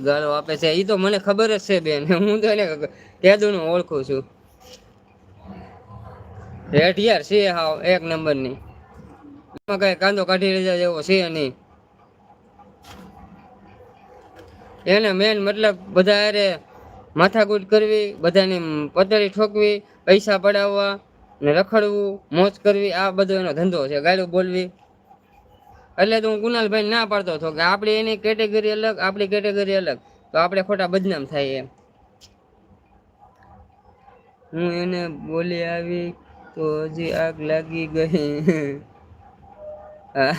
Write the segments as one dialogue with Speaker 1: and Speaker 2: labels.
Speaker 1: ગાળો આપે છે એ તો મને ખબર જ છે બેન, હું તો એને કેદું નું ઓળખું છું. રેઢિયાર છે હાવ એક નંબર ની, એમાં કઈ કાંદો કાઢી લીધા એવો છે નહીં. એને મેન મતલબ બધા હારે માથાકૂટ કરવી, બધાની પતળી ઠોકવી, પૈસા પડાવવા ને રખડવું, મોજ કરવી, આ બધો એનો ધંધો છે. ગાળું બોલવી. એટલે તો હું કુનાલભાઈ ના પાડતો હતો કે આપડી એની કેટેગરી અલગ, આપડી કેટેગરી અલગ, તો આપડે ખોટા બદનામ થાય એમ. હું એને બોલી આવી તો હજી આગ લાગી ગઈ. હા.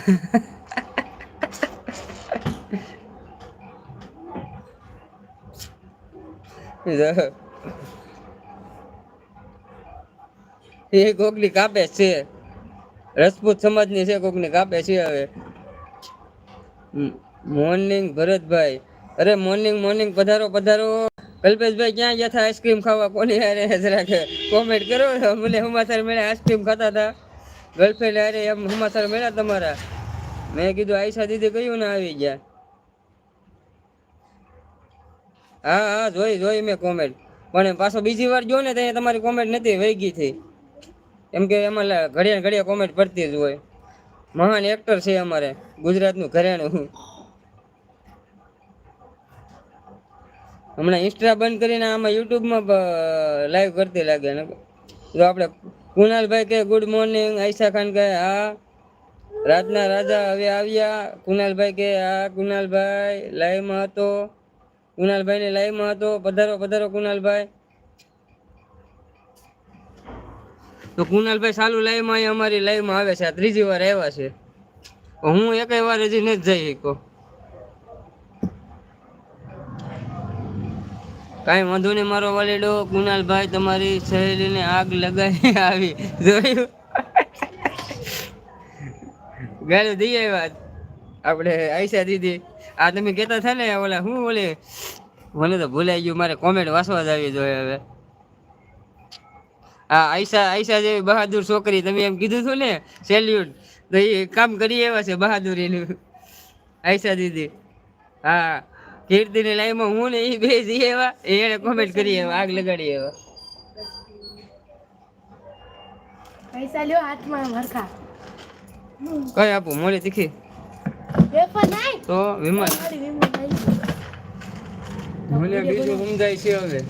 Speaker 1: એ કોકની કાપે છે, રજપૂત સમાજની છે, કોકની કાપે છે. હવે મોર્નિંગ ભરતભાઈ, અરે મોર્નિંગ મોર્નિંગ પધારો પધારો. કલ્પેશભાઈ ક્યાં ગયા હતા આઈસ્ક્રીમ ખાવા, કોની હારે જરાક કોમેન્ટ કરો. મને સમાચાર મળ્યા આઈસ્ક્રીમ ખાતા હતા, ગર્લફ્રેન્ડ હારે એમ સમાચાર મળ્યા તમારા. મેં કીધું આયશા દીદી કયું ના આવી ગયા. હા હા જોઈ મેં કોમેન્ટ, પણ પાછો બીજી વાર જો ને તો તમારી કોમેન્ટ નથી વહી ગઈ થઈ. એમ કે એમાં ઘડિયા ઘડિયા કોમેન્ટ પડતી જ હોય. મહાન એક્ટર છે અમારે ગુજરાતનું ઘરેણું. હમણાં ઇન્સ્ટા બંધ કરીને આમાં યુટ્યુબમાં લાઈવ કરતી લાગે ને. જો આપણે કુનાલભાઈ કે ગુડ મોર્નિંગ, આયશા ખાન કહે હા, રાતના રાજા હવે આવ્યા. કુનાલભાઈ કે હા કુનાલભાઈ લાઈવમાં હતો, કુનાલભાઈ ને લાઈવમાં હતો, પધારો પધારો કુનાલભાઈ. તો કુનાલભાઈ ચાલુ લાઈવમાં અમારી લાઈવમાં આવે છે, આ ત્રીજી વાર આવ્યા છે. હું એકેય વાર હજી નથી જઈ શક્યો. કાંઈ વાંધો નહીં મારો વાલીડો, કુનાલભાઈ તમારી સહેલીને આગ લગાવી આવી. જોયું ગાળું દઈ આવ્યા આપણે આયશા દીદી. આ તમે કહેતા હતા ને ઓલા હું બોલે, મને તો ભૂલાઈ ગયું, મારે કોમેન્ટ વાંચવા જ આવી જોઈએ હવે. હા આયશા જેવી બહાદુર છોકરી તમે એમ કીધું હતું ને, સેલ્યુટ. તો એ કામ કરી એવા છે બહાદુરીનું, આયશા દીદી. હા કીર્તિની લાઈવમાં હું ને એ બે જઈ એવા, એને કોમેન્ટ કરી એવા, આગ લગાડી એવા. પૈસા લ્યો હાથમાં હરખા. કઈ આપું મોડી તીખી તો વિમાન મને બીજું સમજાય છે હવે.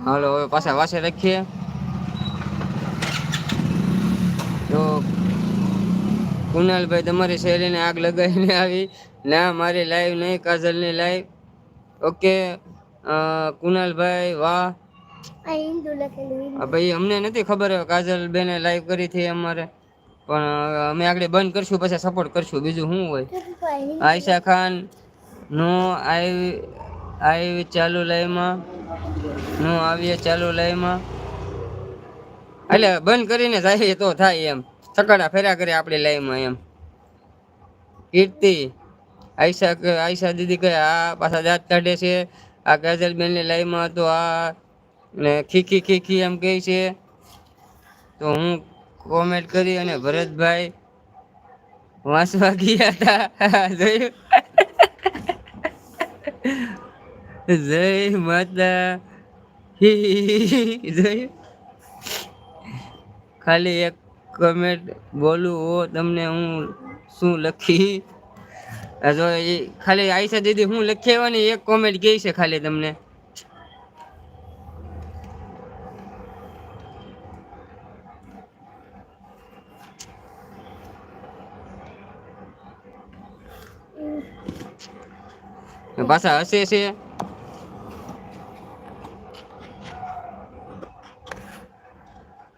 Speaker 1: હાલો હવે પાછા વાસે રાખીએ. તો કુનાલભાઈ તમારી શહેરીને આગ લગાવીને આવી ના, મારી લાઈવ નહીં, કાજલની લાઈવ. ઓકે કુનાલભાઈ વાહ. ભાઈ અમને નથી ખબર કાજલ બેને લાઈવ કરી હતી અમારે, પણ અમે આગળ બંધ કરશું પછી સપોર્ટ કરશું, બીજું શું હોય. આયશા ખાન નો આવી ચાલુ લાઈવમાં, નો આવીએ ચાલુ લાઈવમાં, એટલે બંધ કરીને જાય તો થાય એમ, ચકડા ફેરા કરે આપણી લાઈવમાં એમ. કીર્તિ આયશા દીદી કહે આ પાછા દાંત કાઢે છે, આ કાજલ બેનની લાઈવમાં હતો આ ને ખીખી ખીખી એમ કહે છે. તો હું કોમેન્ટ કરી અને ભરતભાઈ વાંચવા ગયા હતા. જોયું જય માતા જોયું. ખાલી એક કમેન્ટ બોલું હો તમને, હું શું લખી જો ખાલી આયશા દીદી હું લખી આવવાની એક કોમેન્ટ કહી છે ખાલી તમને. પાછા હસે છે